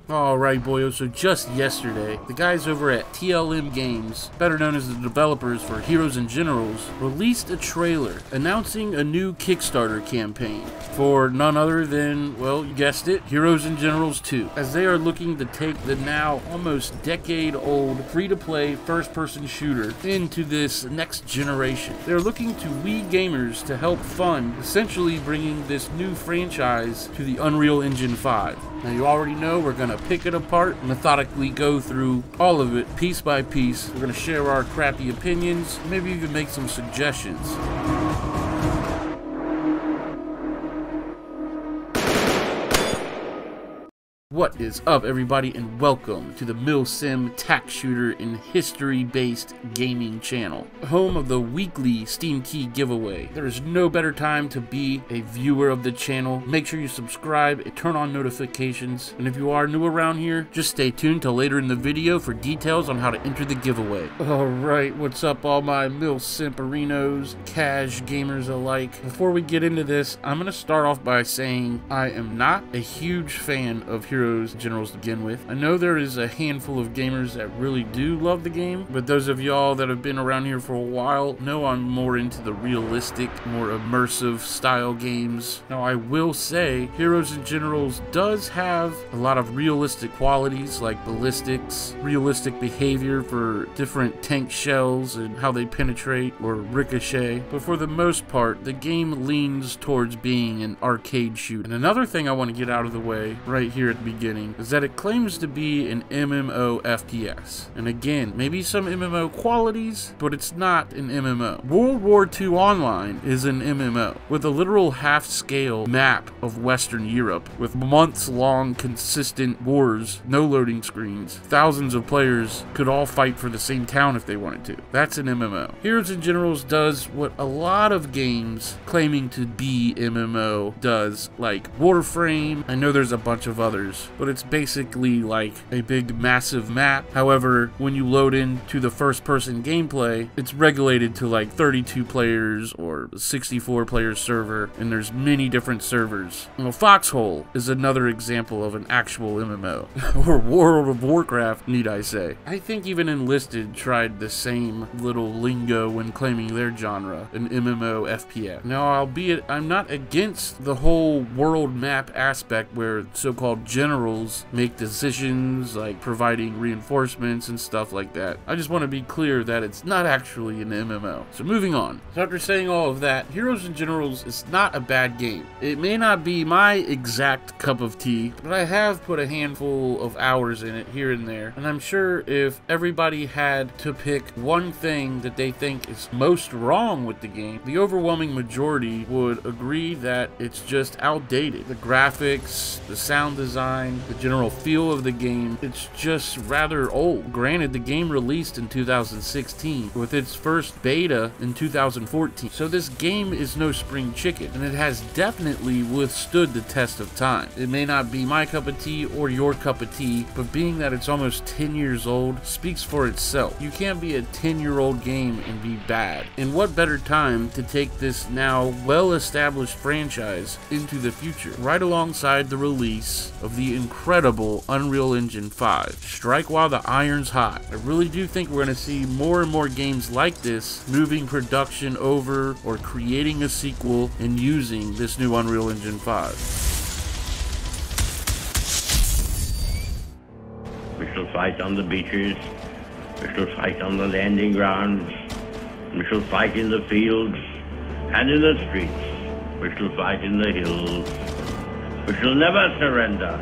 Alright boyo, so just yesterday, the guys over at TLM Games, better known as the developers for Heroes and Generals, released a trailer announcing a new Kickstarter campaign for none other than, well, you guessed it, Heroes and Generals 2, as they are looking to take the now almost decade-old free-to-play first-person shooter into this next generation. They're looking to we gamers to help fund essentially bringing this new franchise to the Unreal Engine 5. Now you already know we're going to pick it apart, methodically go through all of it piece by piece. We're going to share our crappy opinions, maybe even make some suggestions. What is up, everybody, and welcome to the Mil-Simp tack shooter and history-based gaming channel, home of the weekly Steam Key giveaway. There is no better time to be a viewer of the channel. Make sure you subscribe and turn on notifications, and if you are new around here, just stay tuned till later in the video for details on how to enter the giveaway. Alright, what's up all my Mil-Simperinos, cash gamers alike? Before we get into this, I'm going to start off by saying I am not a huge fan of Heroes and Generals to begin with. I know there is a handful of gamers that really do love the game, but those of y'all that have been around here for a while know I'm more into the realistic, more immersive style games. Now I will say Heroes and Generals does have a lot of realistic qualities like ballistics, realistic behavior for different tank shells and how they penetrate or ricochet, but for the most part the game leans towards being an arcade shooter. And another thing I want to get out of the way right here at the beginning is that it claims to be an MMO FPS. And again, maybe some MMO qualities, but it's not an MMO. World War II Online is an MMO with a literal half-scale map of Western Europe with months-long consistent wars, no loading screens. Thousands of players could all fight for the same town if they wanted to. That's an MMO. Heroes and Generals does what a lot of games claiming to be MMO does, like Warframe. I know there's a bunch of others, but it's basically like a big massive map. However, when you load into the first person gameplay, it's regulated to like 32 players or 64 player server, and there's many different servers. You know, Foxhole is another example of an actual MMO, or World of Warcraft, need I say. I think even Enlisted tried the same little lingo when claiming their genre, an MMO FPS. Now, albeit I'm not against the whole world map aspect where so-called generals make decisions like providing reinforcements and stuff like that. I just want to be clear that it's not actually an MMO. So moving on. So after saying all of that, Heroes and Generals is not a bad game. It may not be my exact cup of tea, but I have put a handful of hours in it here and there, and I'm sure if everybody had to pick one thing that they think is most wrong with the game, the overwhelming majority would agree that it's just outdated. The graphics, the sound design, the general feel of the game, it's just rather old. Granted, the game released in 2016 with its first beta in 2014, so this game is no spring chicken, and it has definitely withstood the test of time. It may not be my cup of tea or your cup of tea, but being that it's almost 10 years old speaks for itself. You can't be a 10-year-old game and be bad. And what better time to take this now well-established franchise into the future, right alongside the release of the incredible Unreal Engine 5. Strike while the iron's hot. I really do think we're going to see more and more games like this moving production over or creating a sequel and using this new Unreal Engine 5. We shall fight on the beaches, we shall fight on the landing grounds, we shall fight in the fields and in the streets, we shall fight in the hills, we shall never surrender.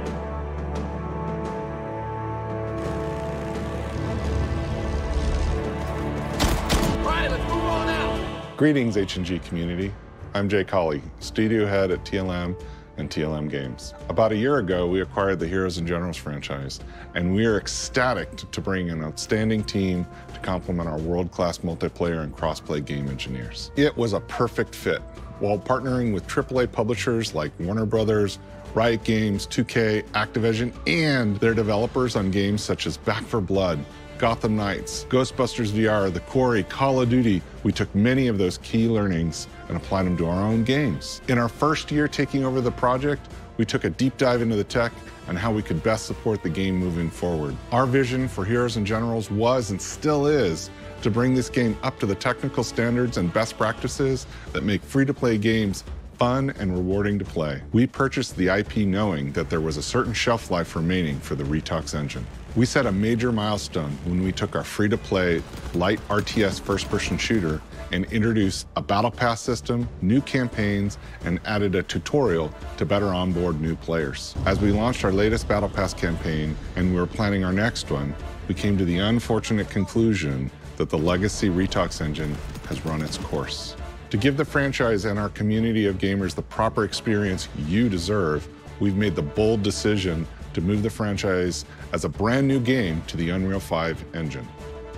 Greetings, H&G community. I'm Jay Colley, studio head at TLM and TLM Games. About a year ago, we acquired the Heroes and Generals franchise, and we are ecstatic to bring an outstanding team to complement our world-class multiplayer and cross-play game engineers. It was a perfect fit. While partnering with AAA publishers like Warner Brothers, Riot Games, 2K, Activision, and their developers on games such as Back 4 Blood, Gotham Knights, Ghostbusters VR, The Quarry, Call of Duty. We took many of those key learnings and applied them to our own games. In our first year taking over the project, we took a deep dive into the tech and how we could best support the game moving forward. Our vision for Heroes and Generals was and still is to bring this game up to the technical standards and best practices that make free-to-play games fun and rewarding to play. We purchased the IP knowing that there was a certain shelf life remaining for the Retox engine. We set a major milestone when we took our free-to-play light RTS first-person shooter and introduced a battle pass system, new campaigns, and added a tutorial to better onboard new players. As we launched our latest battle pass campaign and we were planning our next one, we came to the unfortunate conclusion that the legacy Retox engine has run its course. To give the franchise and our community of gamers the proper experience you deserve, we've made the bold decision to move the franchise as a brand new game to the Unreal 5 engine.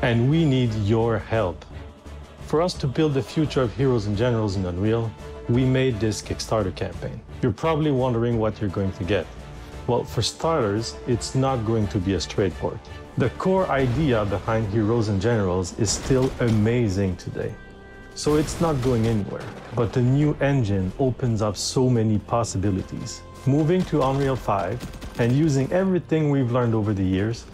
And we need your help. For us to build the future of Heroes and Generals in Unreal, we made this Kickstarter campaign. You're probably wondering what you're going to get. Well, for starters, it's not going to be a straight port. The core idea behind Heroes and Generals is still amazing today. So it's not going anywhere. But the new engine opens up so many possibilities. Moving to Unreal 5 and using everything we've learned over the years,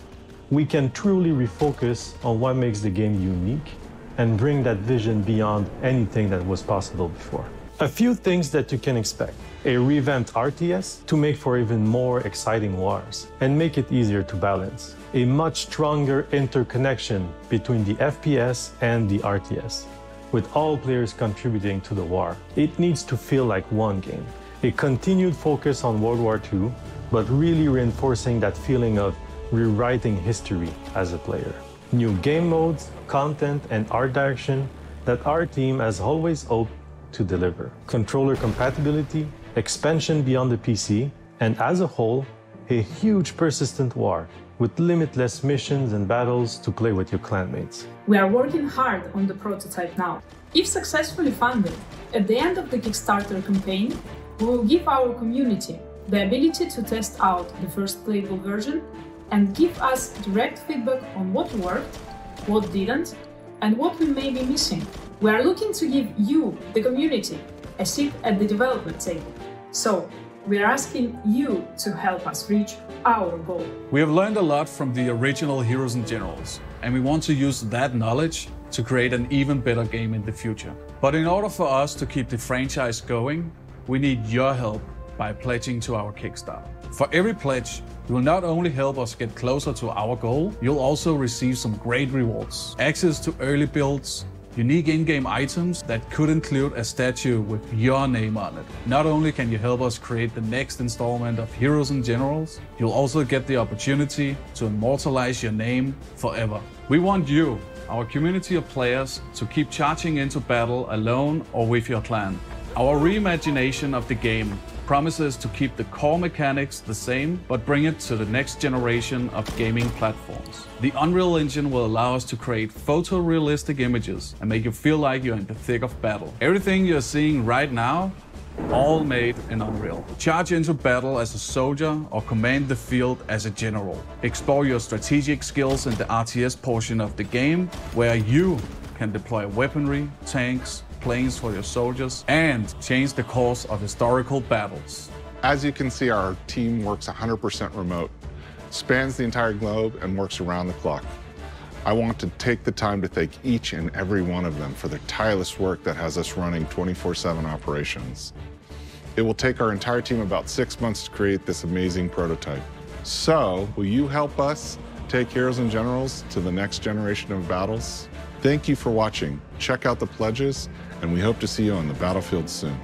we can truly refocus on what makes the game unique and bring that vision beyond anything that was possible before. A few things that you can expect. A revamped RTS to make for even more exciting wars and make it easier to balance. A much stronger interconnection between the FPS and the RTS, with all players contributing to the war. It needs to feel like one game. A continued focus on World War II, but really reinforcing that feeling of rewriting history as a player. New game modes, content, and art direction that our team has always hoped to deliver. Controller compatibility, expansion beyond the PC, and as a whole, a huge persistent war with limitless missions and battles to play with your clanmates. We are working hard on the prototype now. If successfully funded, at the end of the Kickstarter campaign, we will give our community the ability to test out the first playable version and give us direct feedback on what worked, what didn't, and what we may be missing. We are looking to give you, the community, a seat at the development table. So, we are asking you to help us reach our goal. We have learned a lot from the original Heroes and Generals, and we want to use that knowledge to create an even better game in the future. But in order for us to keep the franchise going, we need your help by pledging to our Kickstarter. For every pledge, you will not only help us get closer to our goal, you'll also receive some great rewards. Access to early builds, unique in-game items that could include a statue with your name on it. Not only can you help us create the next installment of Heroes and Generals, you'll also get the opportunity to immortalize your name forever. We want you, our community of players, to keep charging into battle alone or with your clan. Our reimagination of the game promises to keep the core mechanics the same, but bring it to the next generation of gaming platforms. The Unreal Engine will allow us to create photorealistic images and make you feel like you're in the thick of battle. Everything you're seeing right now, all made in Unreal. Charge into battle as a soldier or command the field as a general. Explore your strategic skills in the RTS portion of the game, where you can deploy weaponry, tanks, planes for your soldiers, and change the course of historical battles. As you can see, our team works 100% remote, spans the entire globe, and works around the clock. I want to take the time to thank each and every one of them for their tireless work that has us running 24/7 operations. It will take our entire team about 6 months to create this amazing prototype. So, will you help us take Heroes and Generals to the next generation of battles? Thank you for watching. Check out the pledges, and we hope to see you on the battlefield soon.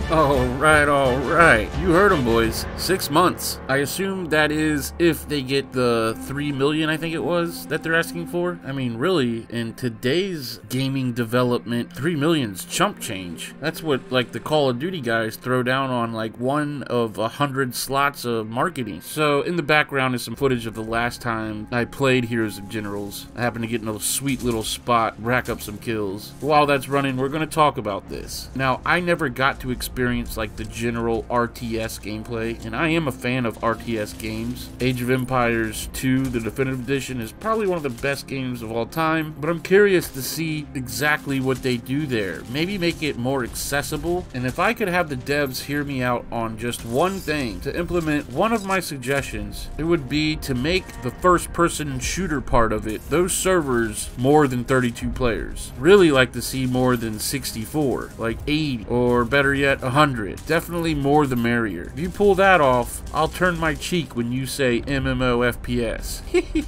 All right. You heard them, boys. 6 months. I assume that is if they get the 3 million, I think it was, that they're asking for. I mean, really, in today's gaming development, 3 million's chump change. That's what, like, the Call of Duty guys throw down on, like, 1 of 100 slots of marketing. So, in the background is some footage of the last time I played Heroes of Generals. I happened to get in a sweet little spot, rack up some kills. While that's running, we're going to talk about this. Now, I never got to experience experience like the general RTS gameplay, and I am a fan of RTS games. Age of Empires 2, the Definitive Edition, is probably one of the best games of all time, but I'm curious to see exactly what they do there. Maybe make it more accessible, and if I could have the devs hear me out on just one thing to implement one of my suggestions, it would be to make the first-person shooter part of it, those servers, more than 32 players. Really like to see more than 64, like 80, or better yet, 100. Definitely more the merrier. If you pull that off, I'll turn my cheek when you say MMO FPS.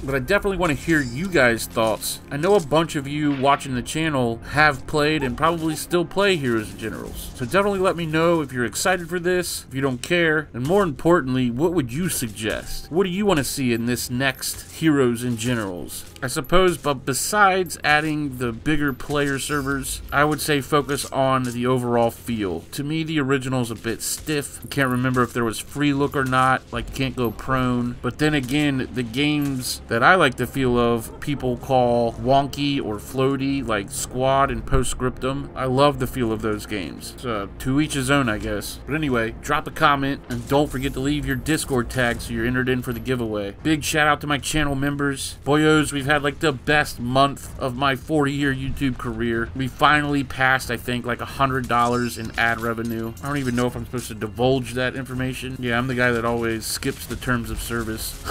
But I definitely want to hear you guys' thoughts. I know a bunch of you watching the channel have played and probably still play Heroes and Generals, so definitely let me know if you're excited for this, if you don't care, and more importantly, what would you suggest? What do you want to see in this next Heroes and Generals? I suppose, but besides adding the bigger player servers, I would say focus on the overall feel. To me, the original's a bit stiff. I can't remember if there was free look or not, like can't go prone. But then again, the games that I like the feel of, people call wonky or floaty, like Squad and Postscriptum. I love the feel of those games. So, to each his own, I guess. But anyway, drop a comment, and don't forget to leave your Discord tag so you're entered in for the giveaway. Big shout out to my channel members. Boyos, we've had like the best month of my 40-year YouTube career. We finally passed, I think, like $100 in ad revenue. I don't even know if I'm supposed to divulge that information. Yeah, I'm the guy that always skips the terms of service.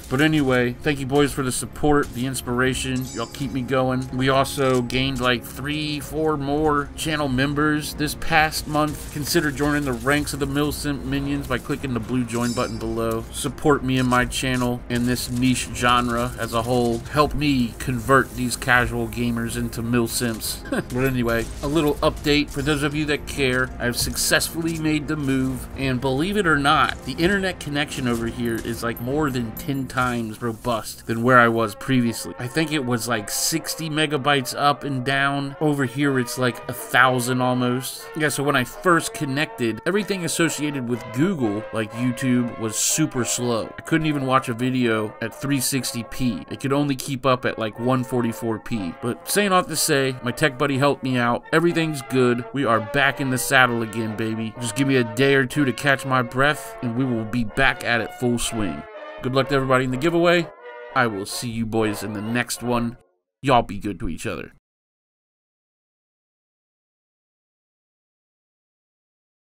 But anyway, thank you boys for the support, the inspiration. Y'all keep me going. We also gained like 3-4 more channel members this past month. Consider joining the ranks of the Mil-Simp minions by clicking the blue join button below. Support me and my channel and this niche genre as a whole. Help me convert these casual gamers into Mil-Simps. But anyway, a little update for those of you that care. I've successfully made the move, and believe it or not, the internet connection over here is like more than 10 times robust than where I was previously. I think it was like 60 megabytes up and down. Over here it's like 1,000 almost. Yeah, so when I first connected, everything associated with Google, like YouTube, was super slow. I couldn't even watch a video at 360p. It could only keep up at like 144p. But saying all that to say, my tech buddy helped me out. Everything's good. We are back in the saddle again, baby. Just give me a day or two to catch my breath, and we will be back at it full swing. Good luck to everybody in the giveaway. I will see you boys in the next one. Y'all be good to each other.